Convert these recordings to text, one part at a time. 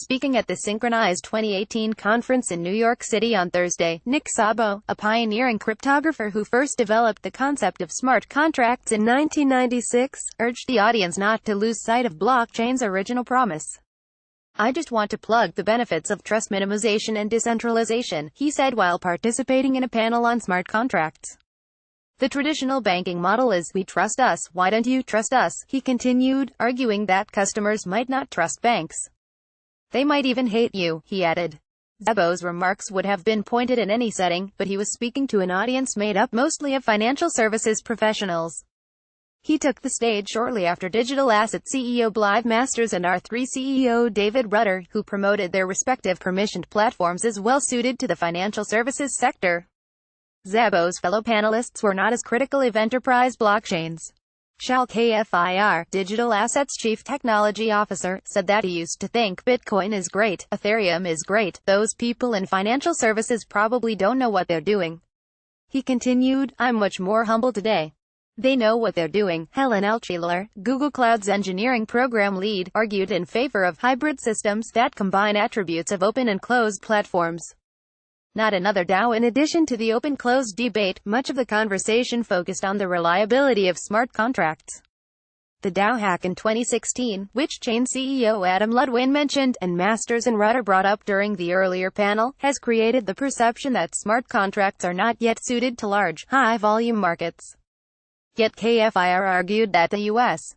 Speaking at the Synchronize 2018 conference in New York City on Thursday, Szabo, a pioneering cryptographer who first developed the concept of smart contracts in 1996, urged the audience not to lose sight of blockchain's original promise. "I just want to plug the benefits of trust minimization and decentralization," he said while participating in a panel on smart contracts. "The traditional banking model is, we trust us, why don't you trust us?" he continued, arguing that customers might not trust banks. "They might even hate you," he added. Szabo's remarks would have been pointed in any setting, but he was speaking to an audience made up mostly of financial services professionals. He took the stage shortly after digital asset CEO Blythe Masters and R3 CEO David Rutter, who promoted their respective permissioned platforms as well suited to the financial services sector. Szabo's fellow panelists were not as critical of enterprise blockchains. Shaul Kfir, Digital Assets Chief Technology Officer, said that he used to think Bitcoin is great, Ethereum is great, those people in financial services probably don't know what they're doing. He continued, "I'm much more humble today. They know what they're doing." Helen Altschuler, Google Cloud's engineering program lead, argued in favor of hybrid systems that combine attributes of open and closed platforms. Not another DAO. In addition to the open-closed debate, much of the conversation focused on the reliability of smart contracts. The DAO hack in 2016, which Chain CEO Adam Ludwin mentioned, and Masters and Rutter brought up during the earlier panel, has created the perception that smart contracts are not yet suited to large, high-volume markets. Yet Kfir argued that the U.S.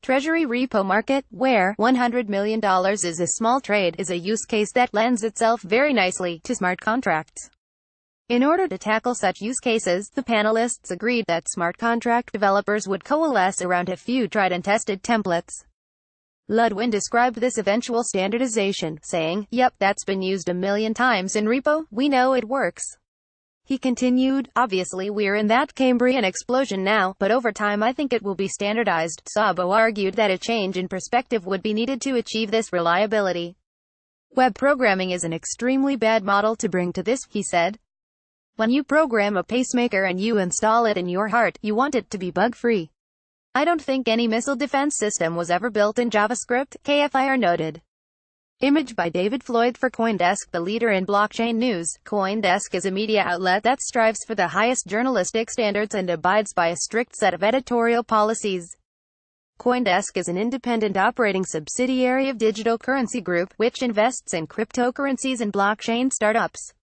Treasury repo market, where $100 million is a small trade, is a use case that lends itself very nicely to smart contracts. In order to tackle such use cases, the panelists agreed that smart contract developers would coalesce around a few tried and tested templates. Ludwin described this eventual standardization, saying, "Yep, that's been used a million times in repo, we know it works." He continued, "Obviously we're in that Cambrian explosion now, but over time I think it will be standardized." Szabo argued that a change in perspective would be needed to achieve this reliability. "Web programming is an extremely bad model to bring to this," he said. "When you program a pacemaker and you install it in your heart, you want it to be bug-free. I don't think any missile defense system was ever built in JavaScript," Kfir noted. Image by David Floyd for CoinDesk. The leader in blockchain news, CoinDesk is a media outlet that strives for the highest journalistic standards and abides by a strict set of editorial policies. CoinDesk is an independent operating subsidiary of Digital Currency Group, which invests in cryptocurrencies and blockchain startups.